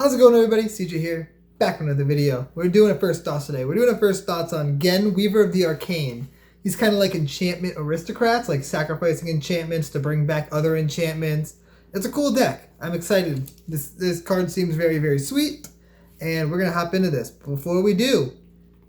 How's it going, everybody? CJ here, back with another video. We're doing a first thoughts today. We're doing a first thoughts on Ghen, Weaver of the Arcane. He's kind of like enchantment aristocrats, like sacrificing enchantments to bring back other enchantments. It's a cool deck. I'm excited. This card seems very, very sweet, and we're going to hop into this. Before we do,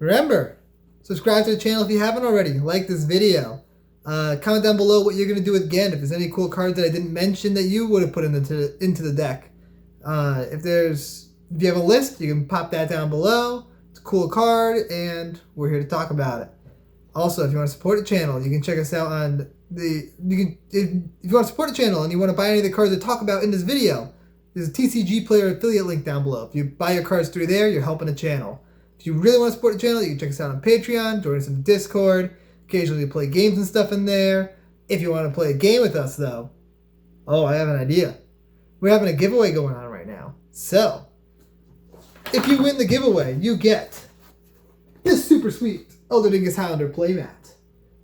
remember, subscribe to the channel if you haven't already. Like this video. Comment down below what you're going to do with Ghen. If there's any cool cards that I didn't mention that you would have put into the deck. If you have a list, you can pop that down below. It's a cool card, and we're here to talk about it. Also, if you want to support the channel, you can check us out on if you want to support the channel and you want to buy any of the cards I talk about in this video, there's a TCG player affiliate link down below. If you buy your cards through there, you're helping the channel. If you really want to support the channel, you can check us out on Patreon, join us in Discord. Occasionally play games and stuff in there. If you want to play a game with us, though, I have an idea. We're having a giveaway going on right now. So, if you win the giveaway, you get this super sweet Elder Dingus Highlander playmat,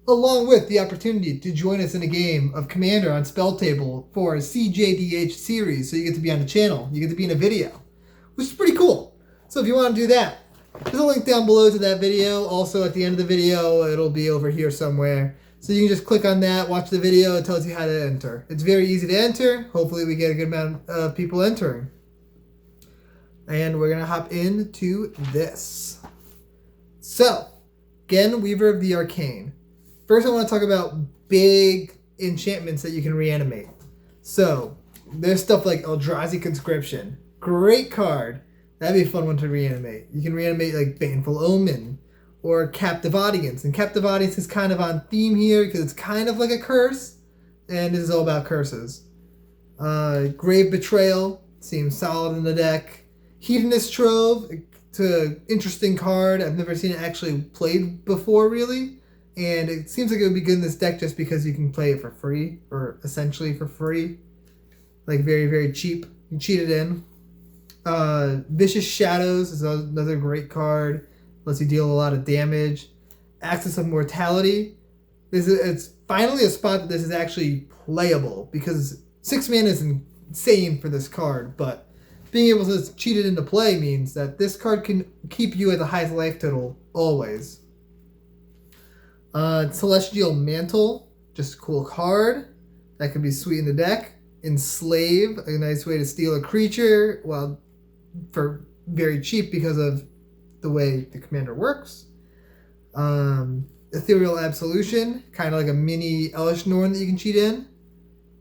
along with the opportunity to join us in a game of Commander on Spell Table for a CJDH series, so you get to be on the channel. You get to be in a video, which is pretty cool. So if you want to do that, there's a link down below to that video. Also, at the end of the video, it'll be over here somewhere. So you can just click on that, watch the video. It tells you how to enter. It's very easy to enter. Hopefully we get a good amount of people entering. And we're going to hop into this. So, Ghen, Weaver of the Arcane. First, I want to talk about big enchantments that you can reanimate. So, there's stuff like Eldrazi Conscription. Great card. That'd be a fun one to reanimate. You can reanimate like Baneful Omen or Captive Audience. And Captive Audience is kind of on theme here because it's kind of like a curse. And this is all about curses. Grave Betrayal seems solid in the deck. Hedonist Trove, it's an interesting card. I've never seen it actually played before, really. And it seems like it would be good in this deck just because you can play it for free, or essentially for free. Like very, very cheap. You can cheat it in. Vicious Shadows is another great card. Lets you deal a lot of damage. Access of Mortality. It's finally a spot that this is actually playable, because 6 mana is insane for this card, but being able to cheat it into play means that this card can keep you at the highest life total always. Celestial Mantle, just a cool card. That could be sweet in the deck. Enslave, a nice way to steal a creature, well, for very cheap because of the way the commander works. Ethereal Absolution, kind of like a mini Elish Norn that you can cheat in.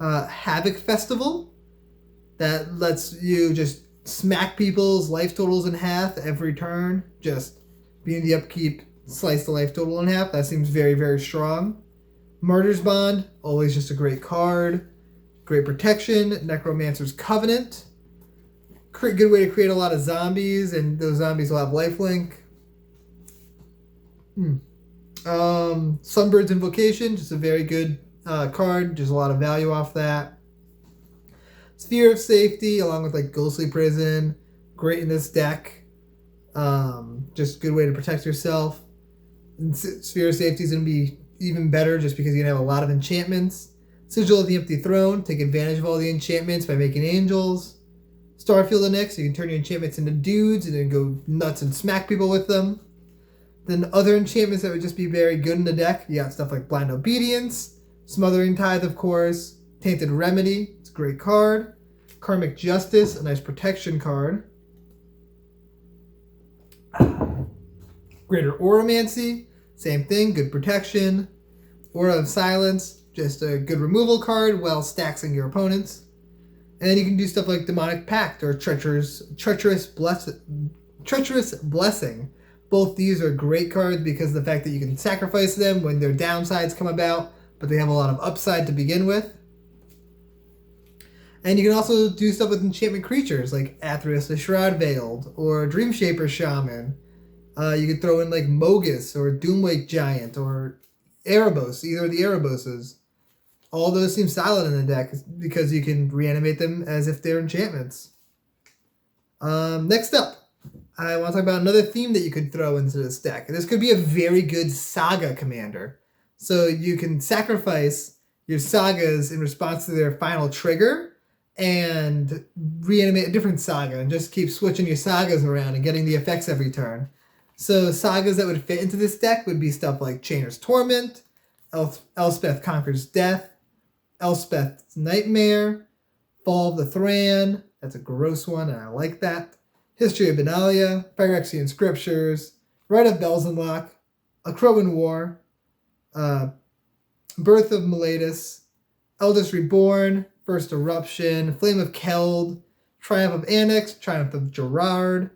Havoc Festival, that lets you just smack people's life totals in half every turn. Just being the upkeep, slice the life total in half. That seems very, very strong. Martyr's Bond, always just a great card. Great protection. Necromancer's Covenant. Good way to create a lot of zombies, and those zombies will have lifelink. Sunbird's Invocation, just a very good card. Just a lot of value off that. Sphere of Safety, along with like Ghostly Prison, great in this deck. Just a good way to protect yourself. And Sphere of Safety is going to be even better just because you're going to have a lot of enchantments. Sigil of the Empty Throne, take advantage of all the enchantments by making angels. Starfield Annex, you can turn your enchantments into dudes and then go nuts and smack people with them. Then other enchantments that would just be very good in the deck, you got stuff like Blind Obedience, Smothering Tithe, of course, Tainted Remedy, it's a great card. Karmic Justice, a nice protection card. Greater Oromancy, same thing, good protection. Aura of Silence, just a good removal card while staxing your opponents. And then you can do stuff like Demonic Pact or Treacherous Blessing. Both these are great cards because of the fact that you can sacrifice them when their downsides come about, but they have a lot of upside to begin with. And you can also do stuff with enchantment creatures like Athreus the Shroud Veiled or Dreamshaper Shaman. You could throw in like Mogus or Doomwake Giant or Erebos, either of the Ereboses. All those seem solid in the deck because you can reanimate them as if they're enchantments. Next up, I want to talk about another theme that you could throw into this deck. This could be a very good saga commander. So you can sacrifice your sagas in response to their final trigger, and reanimate a different saga and just keep switching your sagas around and getting the effects every turn. So sagas that would fit into this deck would be stuff like Chainer's Torment, Elspeth Conquers Death, Elspeth's Nightmare, Fall of the Thran, that's a gross one and I like that, History of Benalia, Phyrexian Scriptures, Rite of Belzenlock, A Crow in War, Birth of Meletis, Eldest Reborn, First Eruption, Flame of Keld, Triumph of Annex, Triumph of Gerard,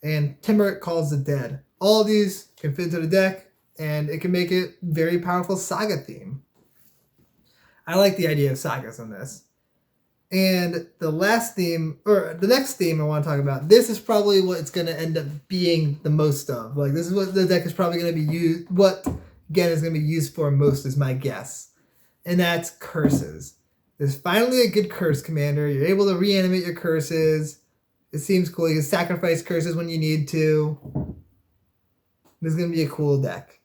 and Timmerick Calls the Dead. All of these can fit into the deck, and it can make it very powerful saga theme. I like the idea of sagas in this. And the last theme, or the next theme I want to talk about, this is probably what it's going to end up being the most of. Like, this is what the deck is probably going to be used, what Ghen is going to be used for most is my guess. And that's curses. There's finally a good curse commander. You're able to reanimate your curses. It seems cool. You can sacrifice curses when you need to. This is going to be a cool deck.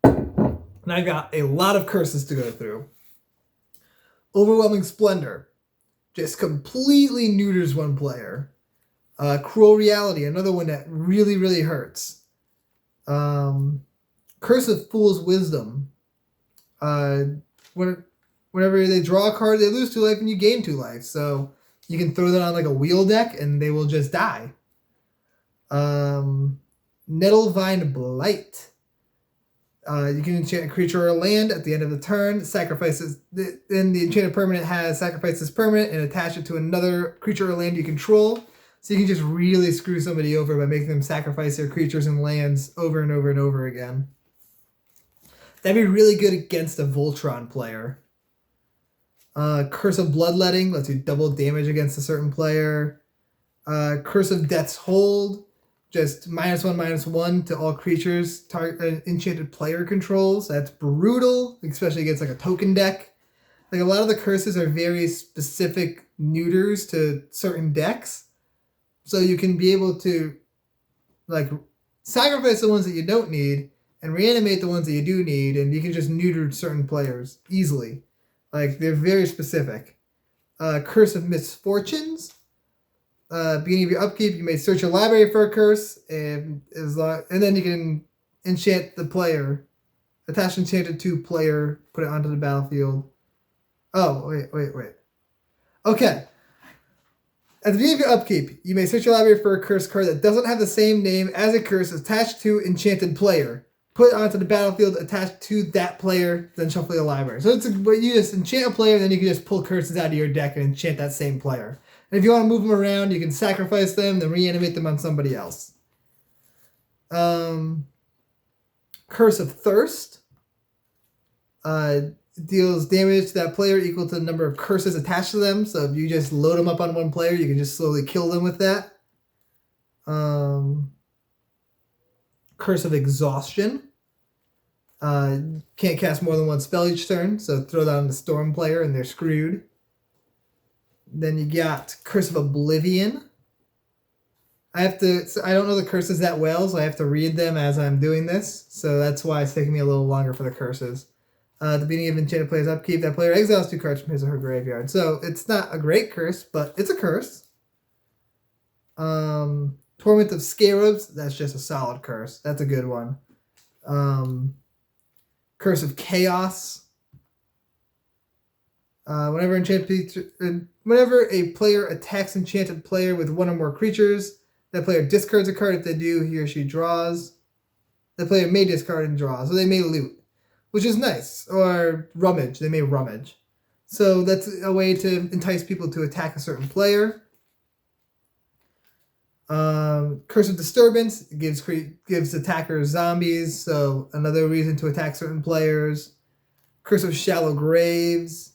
And I got a lot of curses to go through. Overwhelming Splendor. Just completely neuters one player. Cruel Reality, another one that really, really hurts. Curse of Fool's Wisdom. Whenever they draw a card, they lose 2 life and you gain 2 life. So you can throw that on like a wheel deck and they will just die. Nettlevine Blight. You can enchant a creature or a land at the end of the turn. Sacrifices. Then the enchanted permanent has sacrifice this permanent and attach it to another creature or land you control. So you can just really screw somebody over by making them sacrifice their creatures and lands over and over and over again. That'd be really good against a Voltron player. Curse of Bloodletting lets you double damage against a certain player. Curse of Death's Hold. Just -1/-1 to all creatures enchanted player controls. That's brutal, especially against like a token deck. Like a lot of the curses are very specific neuters to certain decks. So you can be able to like sacrifice the ones that you don't need and reanimate the ones that you do need, and you can just neuter certain players easily. Like they're very specific. Curse of Misfortunes. Beginning of your upkeep, you may search your library for a curse, and then you can enchant the player. Attach enchanted to player, put it onto the battlefield. Oh, wait. Okay. At the beginning of your upkeep, you may search your library for a curse card that doesn't have the same name as a curse attached to enchanted player. Put it onto the battlefield, attached to that player, then shuffle your library. So you just enchant a player, and then you can just pull curses out of your deck and enchant that same player. And if you want to move them around, you can sacrifice them, then reanimate them on somebody else. Curse of Thirst. Deals damage to that player equal to the number of curses attached to them. So if you just load them up on one player, you can just slowly kill them with that. Curse of Exhaustion. Can't cast more than one spell each turn, so throw that on the Storm player and they're screwed. Then you got Curse of Oblivion. I don't know the curses that well, so I have to read them as I'm doing this. So that's why it's taking me a little longer for the curses. At the beginning of enchanted player's upkeep, that player exiles 2 cards from his or her graveyard. So it's not a great curse, but it's a curse. Torment of Scarabs, that's just a solid curse. That's a good one. Curse of Chaos. Whenever a player attacks enchanted player with 1 or more creatures, that player discards a card. If they do, he or she draws. The player may discard and draw, so they may loot, which is nice. Or rummage, they may rummage. So that's a way to entice people to attack a certain player. Curse of Disturbance gives attackers zombies, so another reason to attack certain players. Curse of Shallow Graves.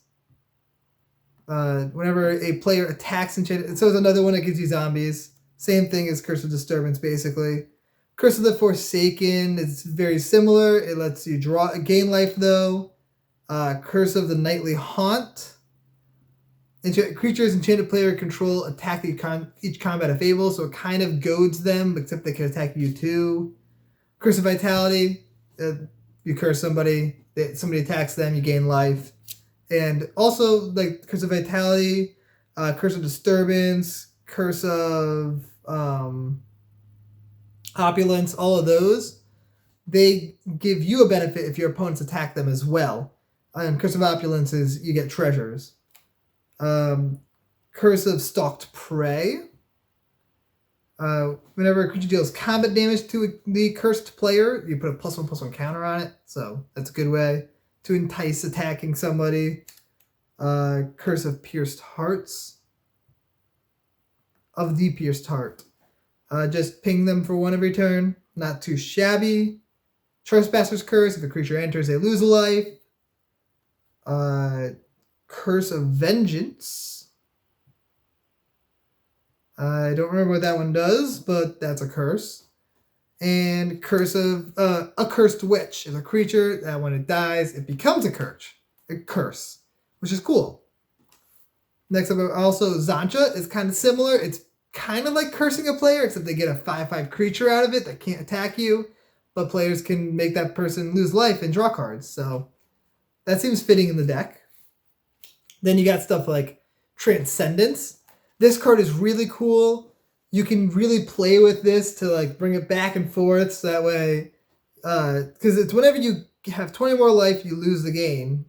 Whenever a player attacks enchanted, so it's another one that gives you zombies. Same thing as Curse of Disturbance, basically. Curse of the Forsaken is very similar. It lets you gain life, though. Curse of the Nightly Haunt. Creatures enchanted player control attack each combat if able, so it kind of goads them, except they can attack you too. Curse of Vitality. You curse somebody, somebody attacks them, you gain life. And also like Curse of Vitality, Curse of Disturbance, Curse of Opulence, all of those, they give you a benefit if your opponents attack them as well. And Curse of Opulence is you get treasures. Curse of Stalked Prey. Whenever a creature deals combat damage to the cursed player, you put a +1/+1 counter on it. So that's a good way to entice attacking somebody. Curse of Pierced Hearts. Of the Pierced Heart. Just ping them for 1 every turn. Not too shabby. Trespasser's Curse. If a creature enters, they lose a life. Curse of Vengeance. I don't remember what that one does, but that's a curse. And Curse of Accursed Witch is a creature that when it dies, it becomes a curse, which is cool. Next up, also Zancha is kind of similar. It's kind of like cursing a player, except they get a 5/5 creature out of it that can't attack you, but players can make that person lose life and draw cards. So that seems fitting in the deck. Then you got stuff like Transcendence. This card is really cool. You can really play with this to like bring it back and forth. So that way, because it's whenever you have 20 more life, you lose the game.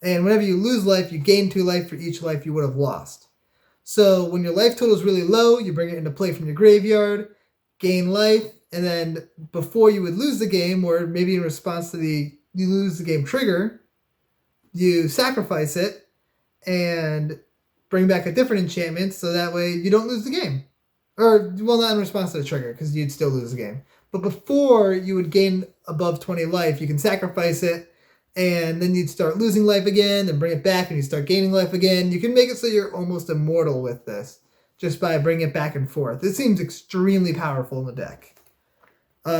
And whenever you lose life, you gain 2 life for each life you would have lost. So when your life total is really low, you bring it into play from your graveyard, gain life, and then before you would lose the game, or maybe in response to you lose the game trigger, you sacrifice it and bring back a different enchantment so that way you don't lose the game. Or, well, not in response to the trigger, because you'd still lose the game. But before you would gain above 20 life, you can sacrifice it, and then you'd start losing life again and bring it back, and you start gaining life again. You can make it so you're almost immortal with this, just by bringing it back and forth. It seems extremely powerful in the deck.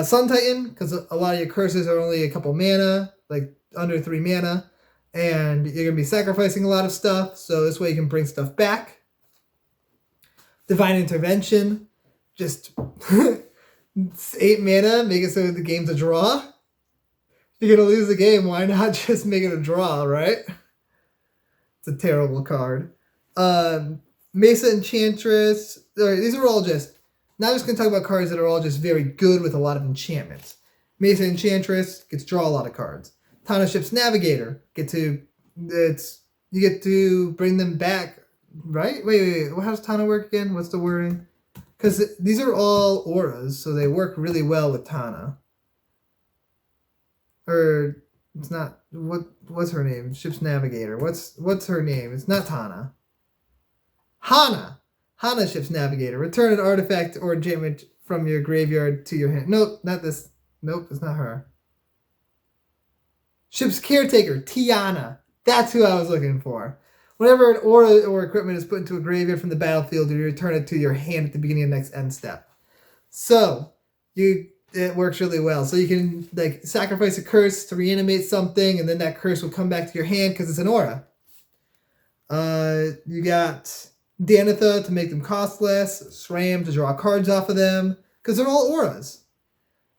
Sun Titan, because a lot of your curses are only a couple mana, like under 3 mana, and you're going to be sacrificing a lot of stuff, so this way you can bring stuff back. Divine Intervention, just 8 mana, make it so the game's a draw. If you're going to lose the game, why not just make it a draw, right? It's a terrible card. Mesa Enchantress, these are all just, now I'm just going to talk about cards that are all just very good with a lot of enchantments. Mesa Enchantress gets to draw a lot of cards. Tana Ship's Navigator, you get to bring them back, right? Wait. How does Tana work again? What's the wording? Because these are all auras, so they work really well with Tana. Or it's not. What's her name? Ship's Navigator. What's her name? It's not Tana. Hana. Hana Ship's Navigator. Return an artifact or enchantment from your graveyard to your hand. Nope, not this. Nope, it's not her. Ship's Caretaker, Tiana. That's who I was looking for. Whenever an aura or equipment is put into a graveyard from the battlefield, you return it to your hand at the beginning of the next end step. So, it works really well. So you can like sacrifice a curse to reanimate something, and then that curse will come back to your hand because it's an aura. You got Danitha to make them cost less, SRAM to draw cards off of them, because they're all auras.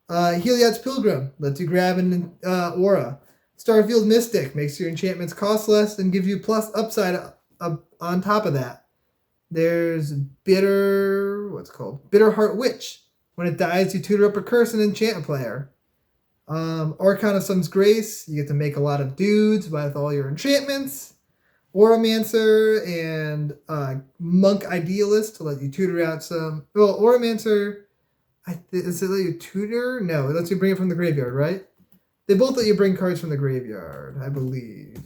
Heliod's Pilgrim lets you grab an aura. Starfield Mystic makes your enchantments cost less and gives you plus upside on top of that. There's Bitter Heart Witch. When it dies, you tutor up a curse and enchant a player. Arcanum of Sun's Grace, you get to make a lot of dudes with all your enchantments. Auramancer and Monk Idealist to let you tutor out some. Well, Auramancer, does it let you tutor? No, it lets you bring it from the graveyard, right? They both let you bring cards from the graveyard, I believe.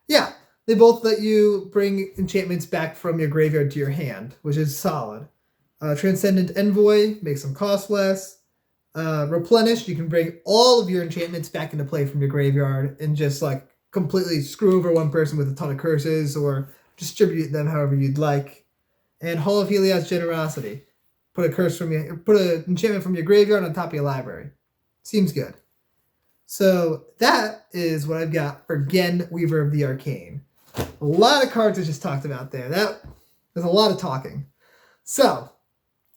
Yeah, they both let you bring enchantments back from your graveyard to your hand, which is solid. Transcendent Envoy makes them cost less. Replenish, you can bring all of your enchantments back into play from your graveyard and just like completely screw over one person with a ton of curses or distribute them however you'd like. And Hall of Heliod's Generosity. Put an enchantment from your graveyard on top of your library. Seems good. So that is what I've got for Ghen, Weaver of the Arcane. A lot of cards I just talked about there. There's a lot of talking. So,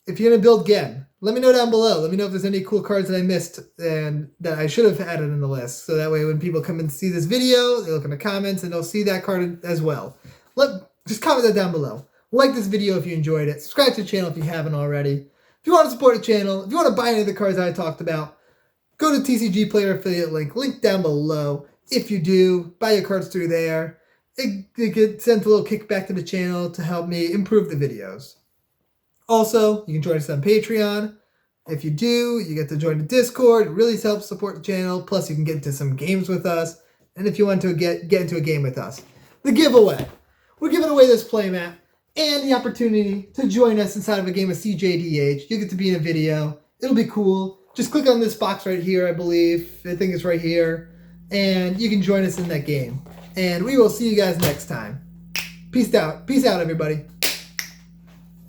if you're going to build Ghen, let me know down below. Let me know if there's any cool cards that I missed and that I should have added in the list. So that way when people come and see this video, they look in the comments and they'll see that card as well. Just comment that down below. Like this video if you enjoyed it. Subscribe to the channel if you haven't already. If you want to support the channel, if you want to buy any of the cards I talked about, go to TCG Player Affiliate link down below. If you do, buy your cards through there. It sends a little kickback to the channel to help me improve the videos. Also, you can join us on Patreon. If you do, you get to join the Discord. It really helps support the channel. Plus, you can get into some games with us. And if you want to get into a game with us, the giveaway. We're giving away this playmat and the opportunity to join us inside of a game of CJDH. You'll get to be in a video. It'll be cool. Just click on this box right here, I believe. I think it's right here. And you can join us in that game. And we will see you guys next time. Peace out. Peace out, everybody.